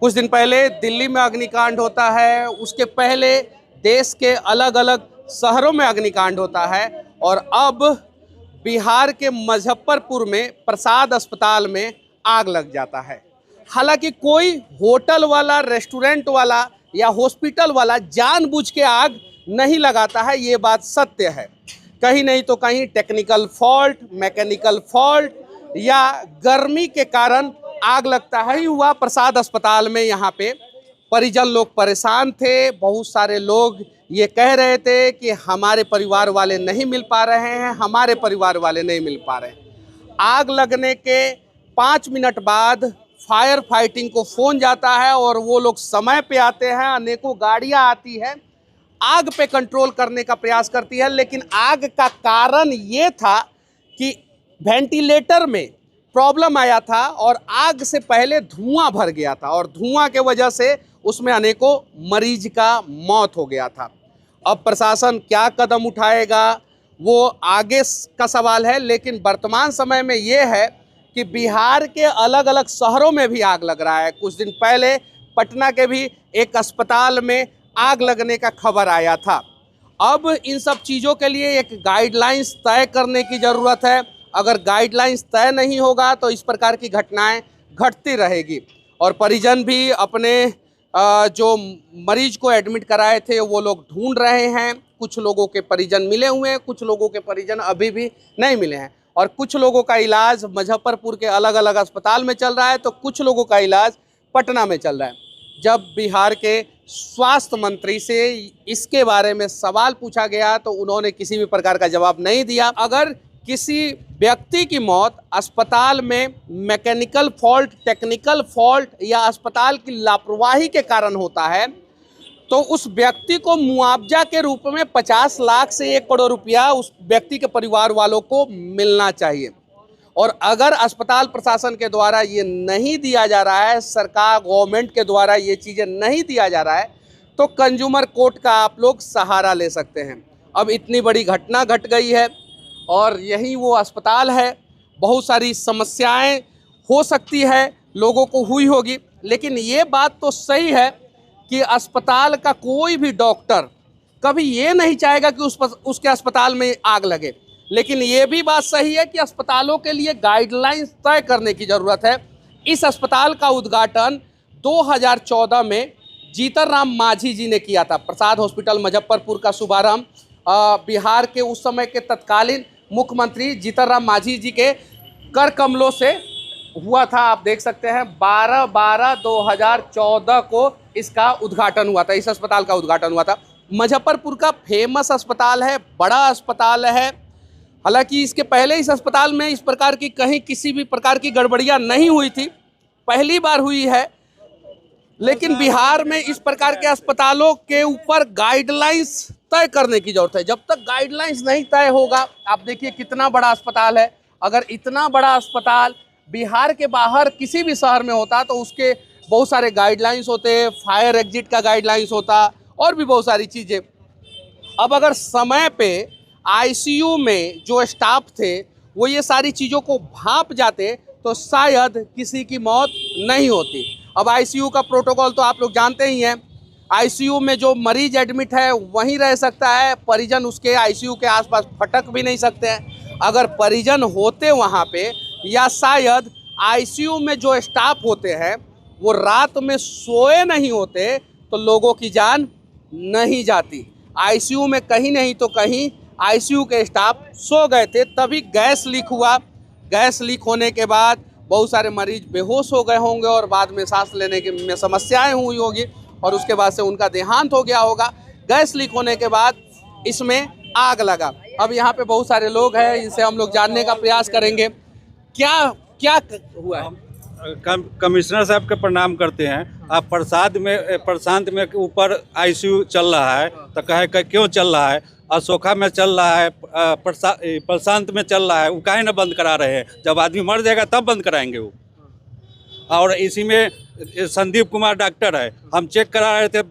कुछ दिन पहले दिल्ली में अग्निकांड होता है, उसके पहले देश के अलग अलग शहरों में अग्निकांड होता है और अब बिहार के मुजफ्फरपुर में प्रसाद अस्पताल में आग लग जाता है। हालांकि कोई होटल वाला, रेस्टोरेंट वाला या हॉस्पिटल वाला जानबूझ के आग नहीं लगाता है, ये बात सत्य है। कहीं नहीं तो कहीं टेक्निकल फॉल्ट, मैकेनिकल फॉल्ट या गर्मी के कारण आग लगता है ही हुआ प्रसाद अस्पताल में। यहाँ पे परिजन लोग परेशान थे, बहुत सारे लोग ये कह रहे थे कि हमारे परिवार वाले नहीं मिल पा रहे हैं, हमारे परिवार वाले नहीं मिल पा रहे हैं। आग लगने के 5 मिनट बाद फायर फाइटिंग को फ़ोन जाता है और वो लोग समय पे आते हैं, अनेकों गाड़ियां आती है, आग पे कंट्रोल करने का प्रयास करती है। लेकिन आग का कारण ये था कि वेंटिलेटर में प्रॉब्लम आया था और आग से पहले धुआं भर गया था और धुआं के वजह से उसमें अनेकों मरीज का मौत हो गया था। अब प्रशासन क्या कदम उठाएगा वो आगे का सवाल है, लेकिन वर्तमान समय में ये है कि बिहार के अलग अलग शहरों में भी आग लग रहा है। कुछ दिन पहले पटना के भी एक अस्पताल में आग लगने का खबर आया था। अब इन सब चीज़ों के लिए एक गाइडलाइंस तय करने की ज़रूरत है। अगर गाइडलाइंस तय नहीं होगा तो इस प्रकार की घटनाएं घटती रहेगी और परिजन भी अपने जो मरीज को एडमिट कराए थे वो लोग ढूंढ रहे हैं। कुछ लोगों के परिजन मिले हुए हैं, कुछ लोगों के परिजन अभी भी नहीं मिले हैं और कुछ लोगों का इलाज मुजफ्फरपुर के अलग अलग अस्पताल में चल रहा है तो कुछ लोगों का इलाज पटना में चल रहा है। जब बिहार के स्वास्थ्य मंत्री से इसके बारे में सवाल पूछा गया तो उन्होंने किसी भी प्रकार का जवाब नहीं दिया। अगर किसी व्यक्ति की मौत अस्पताल में मैकेनिकल फॉल्ट, टेक्निकल फॉल्ट या अस्पताल की लापरवाही के कारण होता है तो उस व्यक्ति को मुआवजा के रूप में 50 लाख से 1 करोड़ रुपया उस व्यक्ति के परिवार वालों को मिलना चाहिए। और अगर अस्पताल प्रशासन के द्वारा ये नहीं दिया जा रहा है, सरकार गवर्नमेंट के द्वारा ये चीज़ें नहीं दिया जा रहा है तो कंज्यूमर कोर्ट का आप लोग सहारा ले सकते हैं। अब इतनी बड़ी घटना घट गई है और यही वो अस्पताल है। बहुत सारी समस्याएं हो सकती है, लोगों को हुई होगी, लेकिन ये बात तो सही है कि अस्पताल का कोई भी डॉक्टर कभी ये नहीं चाहेगा कि उसके अस्पताल में आग लगे। लेकिन ये भी बात सही है कि अस्पतालों के लिए गाइडलाइंस तय करने की ज़रूरत है। इस अस्पताल का उद्घाटन 2014 में जीतन राम मांझी जी ने किया था। प्रसाद हॉस्पिटल मुजफ्फरपुर का शुभारंभ बिहार के उस समय के तत्कालीन मुख्यमंत्री जीतन राम मांझी जी के कर कमलों से हुआ था। आप देख सकते हैं 12/12/2014 को इसका उद्घाटन हुआ था, इस अस्पताल का उद्घाटन हुआ था। मुजफ्फरपुर का फेमस अस्पताल है, बड़ा अस्पताल है। हालांकि इसके पहले इस अस्पताल में इस प्रकार की कहीं किसी भी प्रकार की गड़बड़ियां नहीं हुई थी, पहली बार हुई है। लेकिन बिहार में इस प्रकार के अस्पतालों के ऊपर गाइडलाइंस तय करने की जरूरत है। जब तक गाइडलाइंस नहीं तय होगा, आप देखिए कितना बड़ा अस्पताल है, अगर इतना बड़ा अस्पताल बिहार के बाहर किसी भी शहर में होता तो उसके बहुत सारे गाइडलाइंस होते, फायर एग्जिट का गाइडलाइंस होता और भी बहुत सारी चीज़ें। अब अगर समय पे आईसीयू में जो स्टाफ थे वो ये सारी चीज़ों को भांप जाते तो शायद किसी की मौत नहीं होती। अब आईसीयू का प्रोटोकॉल तो आप लोग जानते ही हैं। आईसीयू में जो मरीज एडमिट है वहीं रह सकता है, परिजन उसके आईसीयू के आसपास फटक भी नहीं सकते हैं। अगर परिजन होते वहाँ पे या शायद आईसीयू में जो स्टाफ होते हैं वो रात में सोए नहीं होते तो लोगों की जान नहीं जाती। आईसीयू में कहीं नहीं तो कहीं आईसीयू के स्टाफ सो गए थे, तभी गैस लीक हुआ। गैस लीक होने के बाद बहुत सारे मरीज बेहोश हो गए होंगे और बाद में सांस लेने के में समस्याएं हुई होगी और उसके बाद से उनका देहांत हो गया होगा। गैस लीक होने के बाद इसमें आग लगा। अब यहाँ पे बहुत सारे लोग हैं, इनसे हम लोग जानने का प्रयास करेंगे क्या क्या हुआ है। कमिश्नर साहब के प्रणाम करते हैं। आप प्रशांत में ऊपर आईसीयू चल रहा है तो कहे क्यों चल रहा है, अशोका में चल रहा है, प्रशांत में चल रहा है, वो काहे ना बंद करा रहे हैं। जब आदमी मर जाएगा तब बंद कराएंगे वो। और इसी में संदीप कुमार डॉक्टर है, हम चेक करा रहे थे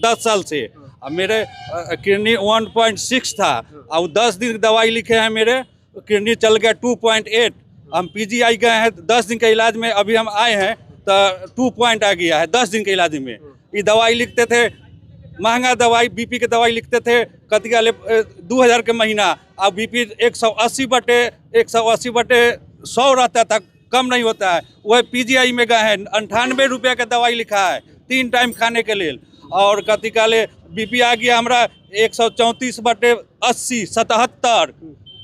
10 साल से। अब मेरे किडनी 1.6 था और 10 दिन दवाई लिखे हैं, मेरे किडनी चल गया 2.8। हम पीजीआई गए हैं 10 दिन के इलाज में, अभी हम आए हैं तो 2 पॉइंट आ गया है 10 दिन के इलाज में। ये दवाई लिखते थे, महंगा दवाई, बीपी की दवाई लिखते थे, कति 2000 के महीना। अब बीपी 180/100 रहता था, कम नहीं होता है। वह पीजीआई में गए हैं, 98 रुपये का दवाई लिखा है 3 टाइम खाने के लिए। और कति काले बीपी आ गया हमारा 134/80 77।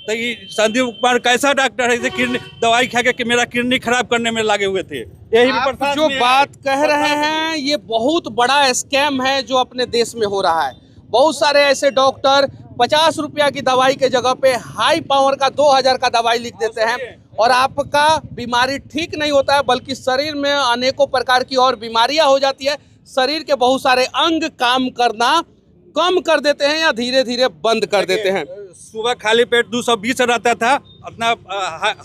तो ये संदीप कुमार कैसा डॉक्टर है, किडनी दवाई खा के मेरा किडनी खराब करने में लगे हुए थे। यही आप जो बात कह रहे हैं ये बहुत बड़ा स्कैम है जो अपने देश में हो रहा है। बहुत सारे ऐसे डॉक्टर 50 रुपया की दवाई के जगह पे हाई पावर का 2000 का दवाई लिख देते हैं और आपका बीमारी ठीक नहीं होता है, बल्कि शरीर में अनेकों प्रकार की और बीमारियां हो जाती है। शरीर के बहुत सारे अंग काम करना कम कर देते हैं या धीरे धीरे बंद कर देते हैं। सुबह खाली पेट 220 रहता था, अपना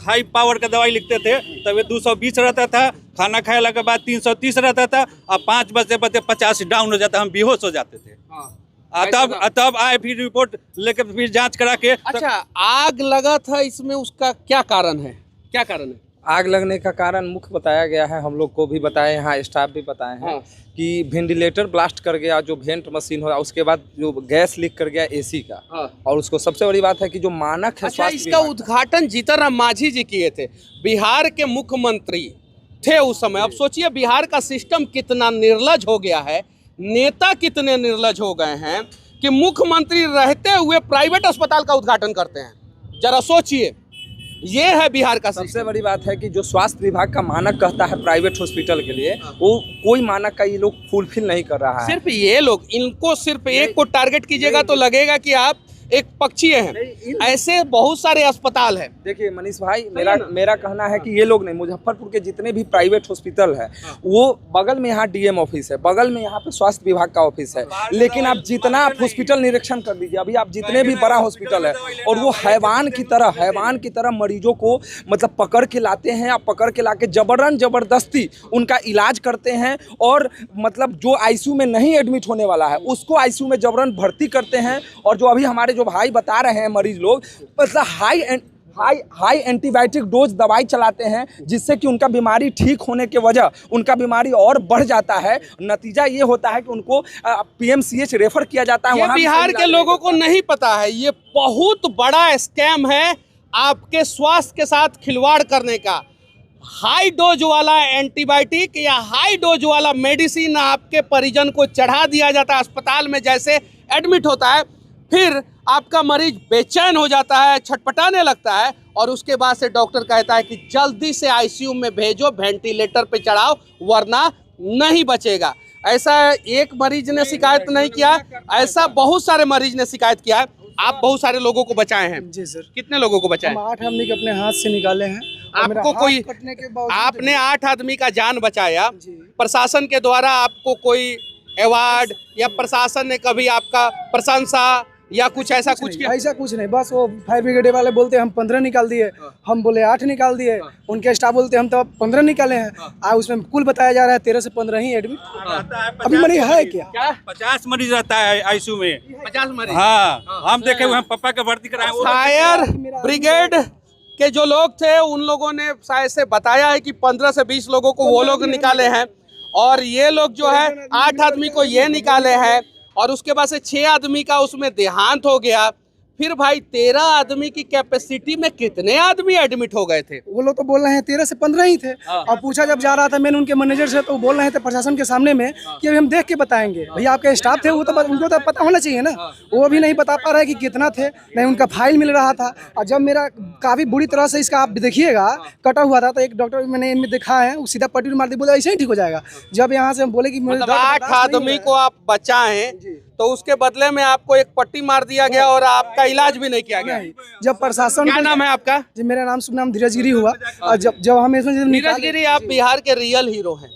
हाई पावर का दवाई लिखते थे, तब ये 220 रहता था। खाना खाने के बाद 330 रहता था, और 5 बजे 50 डाउन हो जाता, हम बेहोश हो जाते थे। तब आए फिर रिपोर्ट लेकर फिर जांच करा के। अच्छा, आग लगा था, इसमें उसका क्या कारण है? क्या कारण है आग लगने का? कारण मुख्य बताया गया है, हम लोग को भी बताए, यहाँ स्टाफ भी बताए हैं कि वेंटिलेटर ब्लास्ट कर गया, जो वेंट मशीन हो, उसके बाद जो गैस लीक कर गया एसी का। और उसको सबसे बड़ी बात है कि जो मानक है। अच्छा, इसका उद्घाटन जीतन राम मांझी जी किए थे, बिहार के मुख्यमंत्री थे उस समय। अब सोचिए बिहार का सिस्टम कितना निर्लज हो गया है, नेता कितने निर्लज हो गए हैं कि मुख्यमंत्री रहते हुए प्राइवेट अस्पताल का उद्घाटन करते हैं। जरा सोचिए, ये है बिहार का। सबसे बड़ी बात है कि जो स्वास्थ्य विभाग का मानक कहता है प्राइवेट हॉस्पिटल के लिए, वो कोई मानक का ये लोग फुलफिल नहीं कर रहा है। सिर्फ ये लोग, इनको सिर्फ एक को टारगेट कीजिएगा तो लगेगा कि आप एक पक्षीय हैं। ऐसे बहुत सारे अस्पताल हैं। देखिए मनीष भाई, मेरा कहना है कि ये लोग नहीं, मुजफ्फरपुर के जितने भी प्राइवेट हॉस्पिटल है, वो बगल में यहाँ डीएम ऑफिस है, बगल में यहाँ पे स्वास्थ्य विभाग का ऑफिस है। लेकिन आप जितना आप हॉस्पिटल निरीक्षण कर लीजिए, अभी आप जितने भी बड़ा हॉस्पिटल है, और वो हैवान की तरह मरीजों को मतलब पकड़ के लाते हैं, आप पकड़ के लाके जबरदस्ती उनका इलाज करते हैं। और मतलब जो आईसीयू में नहीं एडमिट होने वाला है उसको आईसीयू में जबरन भर्ती करते हैं। और जो अभी हमारे जो भाई बता रहे हैं मरीज लोग, मतलब हाई एंटीबायोटिक डोज दवाई चलाते हैं, जिससे कि उनका बीमारी ठीक होने के वजह उनका बीमारी और बढ़ जाता है। नतीजा ये होता है कि उनको पीएमसीएच रेफर किया जाता है। ये बिहार के लोगों को नहीं पता है, ये बहुत बड़ा स्कैम है आपके स्वास्थ्य के साथ खिलवाड़ करने का। हाई डोज वाला एंटीबायोटिक या हाई डोज वाला मेडिसिन आपके परिजन को चढ़ा दिया जाता है अस्पताल में। जैसे एडमिट होता है, फिर आपका मरीज बेचैन हो जाता है, छटपटाने लगता है, और उसके बाद से डॉक्टर कहता है कि जल्दी से आईसीयू में भेजो, वेंटिलेटर पे चढ़ाओ, वरना नहीं बचेगा। ऐसा एक मरीज ने शिकायत नहीं किया, ऐसा बहुत सारे मरीज ने शिकायत किया है। आप बहुत सारे लोगों को बचाए हैं। जी सर। कितने लोगों को बचाए? 8 आदमी के अपने हाथ से निकाले हैं। आपको कोई, आपने 8 आदमी का जान बचाया, प्रशासन के द्वारा आपको कोई अवार्ड या प्रशासन ने कभी आपका प्रशंसा या कुछ ऐसा कुछ किया? ऐसा कुछ नहीं, बस वो फायर ब्रिगेड वाले बोलते हम 15 निकाल दिए, हम बोले 8 निकाल दिए, उनके स्टाफ बोलते हम तो 15 निकाले हैं। उसमें कुल बताया जा रहा है 13 से 15 ही एडमिट। अभी मरीज है क्या? 50 मरीज रहता है आईसीयू में। 50 मरीज? हाँ, हम देखे हुए, हम पापा का भर्ती कराए। फायर ब्रिगेड के जो लोग थे उन लोगों ने शायद से बताया है कि 15 से 20 लोगों को वो लोग निकाले हैं, और ये लोग जो है 8 आदमी को ये निकाले हैं, और उसके बाद से 6 आदमी का उसमें देहांत हो गया। फिर भाई 13 आदमी की कैपेसिटी में कितने आदमी एडमिट हो गए थे? वो लोग तो बोल रहे हैं 13 से 15 ही थे। और पूछा जब जा रहा था मैंने उनके मैनेजर से, तो बोल रहे थे प्रशासन के सामने में कि अभी हम देख के बताएंगे। भैया आपके स्टाफ थे, वो तो उनको तो पता होना चाहिए ना। वो भी नहीं बता पा रहे कि कितना थे, नहीं उनका फाइल मिल रहा था। और जब मेरा काफ़ी बुरी तरह से इसका आप देखिएगा कटा हुआ था, तो एक डॉक्टर मैंने इनमें देखा है, वो सीधा पट्टी मार दी, बोले ऐसे ही ठीक हो जाएगा। जब यहाँ से हम बोले कि 8 आदमी को आप बचाएं तो उसके बदले में आपको एक पट्टी मार दिया गया और आपका इलाज भी नहीं किया गया। जब प्रशासन, क्या नाम है आपका? जी मेरा नाम शुभ नाम धीरज गिरी हुआ। और जब हम इसमें धीरज गिरी, आप बिहार के रियल हीरो हैं।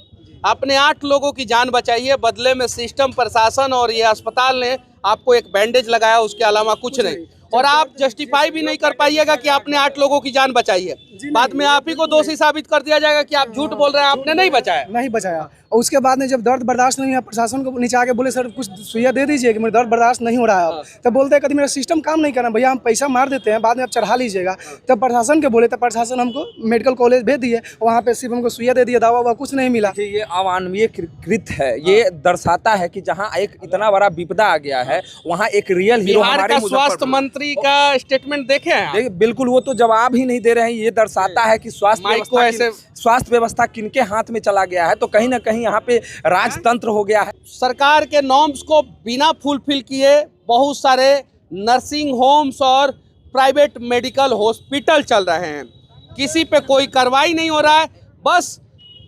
आपने 8 लोगों की जान बचाई है, बदले में सिस्टम, प्रशासन और ये अस्पताल ने आपको एक बैंडेज लगाया, उसके अलावा कुछ नहीं। और आप जस्टिफाई भी नहीं कर पाइएगा कि आपने 8 लोगों की जान बचाई है। बाद में आप ही को दोषी साबित कर दिया जाएगा कि आप झूठ बोल रहे हैं, आपने नहीं बचाया। नहीं बचाया। और उसके बाद में जब दर्द बर्दाश्त नहीं हुआ, प्रशासन को नीचे आके बोले सर कुछ सुइया दे दीजिए कि मेरे दर्द बर्दाश्त नहीं हो रहा है अब। तब बोलते हैं कभी मेरा सिस्टम काम नहीं कर रहा भैया, हम पैसा मार देते हैं, बाद में आप चढ़ा लीजिएगा। तब प्रशासन के बोले, तब प्रशासन हमको मेडिकल कॉलेज भेज दिए, वहाँ पे सिर्फ हमको सुइया दे दिया, दवा ववा कुछ नहीं मिला। ये अमानवीय कृत है। ये दर्शाता है कि जहाँ एक इतना बड़ा विपदा आ गया है वहाँ एक रियल हीरो बिहार हमारे का स्वास्थ्य मंत्री का स्टेटमेंट देखे हैं आप? देखिए बिल्कुल, वो तो जवाब ही नहीं दे रहे हैं। ये दर्शाता है कि स्वास्थ्य व्यवस्था किनके हाथ में चला गया है। तो कहीं ना कहीं यहाँ पे राजतंत्र हो गया है। सरकार के नॉर्म्स को बिना फुलफिल किए बहुत सारे नर्सिंग होम्स और प्राइवेट मेडिकल हॉस्पिटल चल रहे हैं, किसी पे कोई कार्रवाई नहीं हो रहा है। बस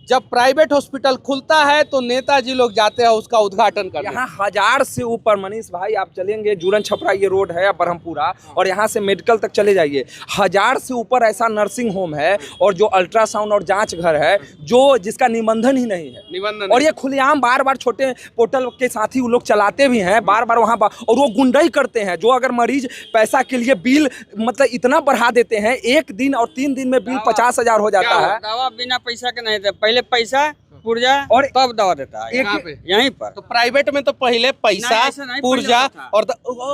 जब प्राइवेट हॉस्पिटल खुलता है तो नेताजी लोग जाते हैं उसका उद्घाटन करने। यहाँ 1000 से ऊपर, मनीष भाई आप चलेंगे जुरन छपरा ये रोड है या ब्रह्मपुरा, और यहाँ से मेडिकल तक चले जाइए, 1000 से ऊपर ऐसा नर्सिंग होम है और जो अल्ट्रासाउंड और जांच घर है जो जिसका निबंधन ही नहीं है। निबंधन और ये खुलेआम बार बार छोटे पोर्टल के साथ ही वो लोग चलाते भी हैं, बार बार वहाँ और वो गुंडाई करते हैं। जो अगर मरीज पैसा के लिए बिल मतलब इतना बढ़ा देते हैं, 1 दिन और 3 दिन में बिल 50,000 हो जाता है। दवा बिना पैसा के नहीं देता, पहले पैसा पुर्जा और तब दवा देता है यहीं पर। तो प्राइवेट में तो पहले पैसा पुर्जा और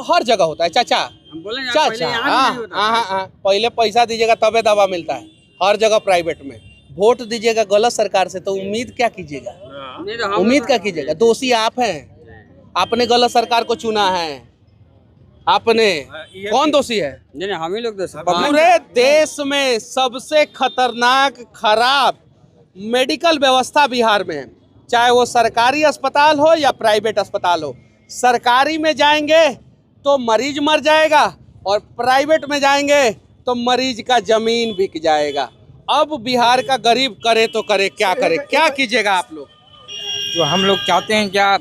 हर जगह होता है। चाचा हम बोले ना, चाचा पहले यहाँ भी नहीं होता था। हाँ, पहले पैसा दीजिएगा तबे दवा मिलता है हर जगह प्राइवेट में। वोट दीजिएगा गलत सरकार से तो उम्मीद क्या कीजिएगा? नहीं तो हम उम्मीद क्या कीजिएगा? दोषी आप हैं, आपने गलत सरकार को चुना है। आपने कौन दोषी है? नहीं हम ही लोग पूरे देश में सबसे खतरनाक खराब मेडिकल व्यवस्था बिहार में है, चाहे वो सरकारी अस्पताल हो या प्राइवेट अस्पताल हो। सरकारी में जाएंगे तो मरीज मर जाएगा और प्राइवेट में जाएंगे तो मरीज का जमीन बिक जाएगा। अब बिहार का गरीब करे तो करे, क्या करे, क्या कीजिएगा आप लोग? जो हम लोग चाहते हैं क्या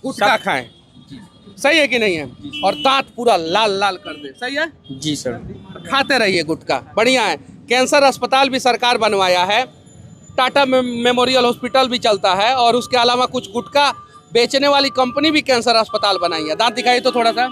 गुटखा खाएं, सही है कि नहीं है? और दांत पूरा लाल लाल कर दे, सही है? जी सर, खाते रहिए गुटखा, बढ़िया है। कैंसर अस्पताल भी सरकार बनवाया है, टाटा मेमोरियल हॉस्पिटल भी चलता है, और उसके अलावा कुछ गुटखा बेचने वाली कंपनी भी कैंसर अस्पताल बनाई है। दांत दिखाइए तो थोड़ा सा,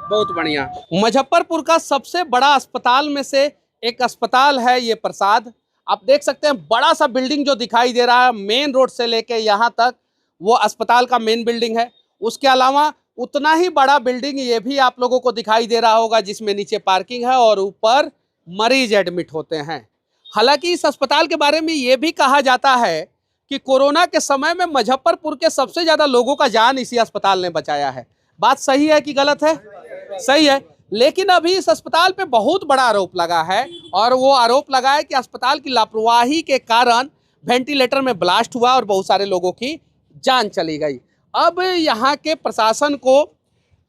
बहुत बढ़िया। मुजफ्फरपुर का सबसे बड़ा अस्पताल में से एक अस्पताल है ये प्रसाद। आप देख सकते हैं बड़ा सा बिल्डिंग जो दिखाई दे रहा है, मेन रोड से लेके यहाँ तक वो अस्पताल का मेन बिल्डिंग है। उसके अलावा उतना ही बड़ा बिल्डिंग ये भी आप लोगों को दिखाई दे रहा होगा, जिसमें नीचे पार्किंग है और ऊपर मरीज एडमिट होते हैं। हालांकि इस अस्पताल के बारे में ये भी कहा जाता है कि कोरोना के समय में मुजफ्फरपुर के सबसे ज़्यादा लोगों का जान इसी अस्पताल ने बचाया है। बात सही है कि गलत है? सही है। लेकिन अभी इस अस्पताल पे बहुत बड़ा आरोप लगा है, और वो आरोप लगा है कि अस्पताल की लापरवाही के कारण वेंटिलेटर में ब्लास्ट हुआ और बहुत सारे लोगों की जान चली गई। अब यहाँ के प्रशासन को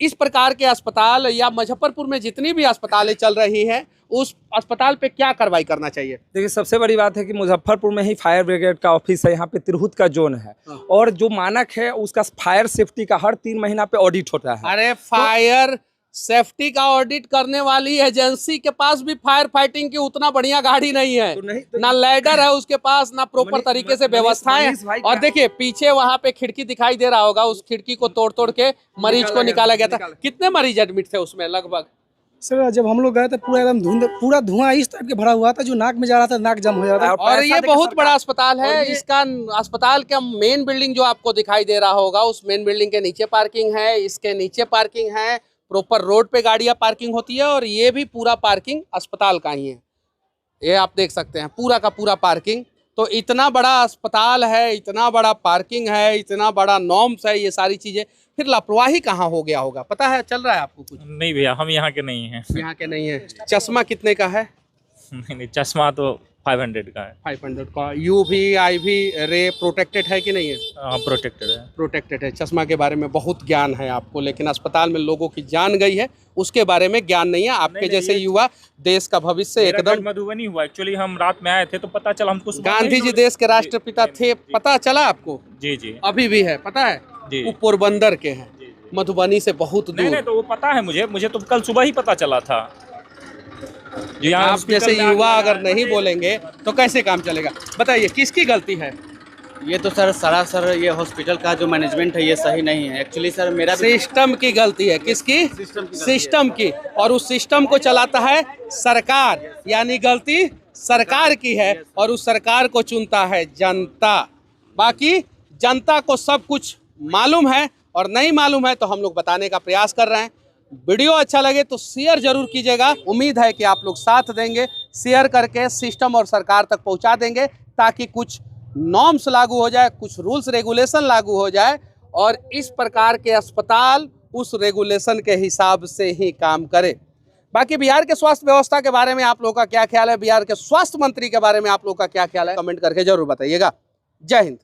इस प्रकार के अस्पताल या मुजफ्फरपुर में जितनी भी अस्पतालें चल रही हैं उस अस्पताल पे क्या कार्रवाई करना चाहिए? देखिए सबसे बड़ी बात है कि मुजफ्फरपुर में ही फायर ब्रिगेड का ऑफिस है, यहाँ पे तिरहुत का जोन है, और जो मानक है उसका फायर सेफ्टी का हर 3 महीना पे ऑडिट होता है। अरे फायर सेफ्टी का ऑडिट करने वाली एजेंसी के पास भी फायर फाइटिंग की उतना बढ़िया गाड़ी नहीं है, ना लैडर है उसके पास, ना प्रॉपर तरीके से व्यवस्थाएं हैं। और देखिए पीछे वहां पे खिड़की दिखाई दे रहा होगा, उस खिड़की को तोड़ तोड़ के मरीज को निकाला गया था। कितने मरीज एडमिट थे उसमें लगभग? सर जब हम लोग गए थे पूरा एकदम पूरा धुआं इस टाइप के भरा हुआ था, जो नाक में जा रहा था नाक जम हो जाता। और ये बहुत बड़ा अस्पताल है। इसका अस्पताल का मेन बिल्डिंग जो आपको दिखाई दे रहा होगा, उस मेन बिल्डिंग के नीचे पार्किंग है, इसके नीचे पार्किंग है, प्रॉपर रोड पे गाड़ियां पार्किंग होती है, और ये भी पूरा पार्किंग अस्पताल का ही है। ये आप देख सकते हैं पूरा का पूरा पार्किंग। तो इतना बड़ा अस्पताल है, इतना बड़ा पार्किंग है, इतना बड़ा नॉर्म्स है, ये सारी चीजें, फिर लापरवाही कहाँ हो गया होगा? पता है, चल रहा है आपको कुछ? नहीं भैया, हम यहाँ के नहीं हैं। यहाँ के नहीं है। चश्मा कितने का है? नहीं, चश्मा तो 500 का है। 500 का। UV IV रे प्रोटेक्टेड है कि नहीं है? हाँ प्रोटेक्टेड है। प्रोटेक्टेड है। चश्मा के बारे में बहुत ज्ञान है आपको, लेकिन अस्पताल में लोगों की जान गई है उसके बारे में ज्ञान नहीं है। आपके जैसे युवा देश का भविष्य एकदम। मधुबनी हुआ एक्चुअली, हम रात में आए थे तो पता चला हमको। गांधी जी देश के राष्ट्रपिता थे, पता चला आपको? जी जी, अभी भी है, पता है? वो पोरबंदर के हैं, मधुबनी से बहुत दूर। नहीं तो वो पता है मुझे तो कल सुबह ही पता चला था। आप जैसे युवा अगर नहीं बोलेंगे तो कैसे काम चलेगा? बताइए किसकी गलती है? ये तो सर सरासर ये हॉस्पिटल का जो मैनेजमेंट है ये सही नहीं है एक्चुअली सर। मेरा भी सिस्टम की गलती है। किसकी? सिस्टम की। और उस सिस्टम को चलाता है सरकार, यानी गलती सरकार की है और उस सरकार को चुनता है जनता। बाकी जनता को सब कुछ मालूम है और नहीं मालूम है तो हम लोग बताने का प्रयास कर रहे हैं। वीडियो अच्छा लगे तो शेयर जरूर कीजिएगा। उम्मीद है कि आप लोग साथ देंगे, शेयर करके सिस्टम और सरकार तक पहुंचा देंगे ताकि कुछ नॉर्म्स लागू हो जाए, कुछ रूल्स रेगुलेशन लागू हो जाए और इस प्रकार के अस्पताल उस रेगुलेशन के हिसाब से ही काम करे। बाकी बिहार के स्वास्थ्य व्यवस्था के बारे में आप लोगों का क्या ख्याल है, बिहार के स्वास्थ्य मंत्री के बारे में आप लोगों का क्या ख्याल है, कमेंट करके जरूर बताइएगा। जय हिंद।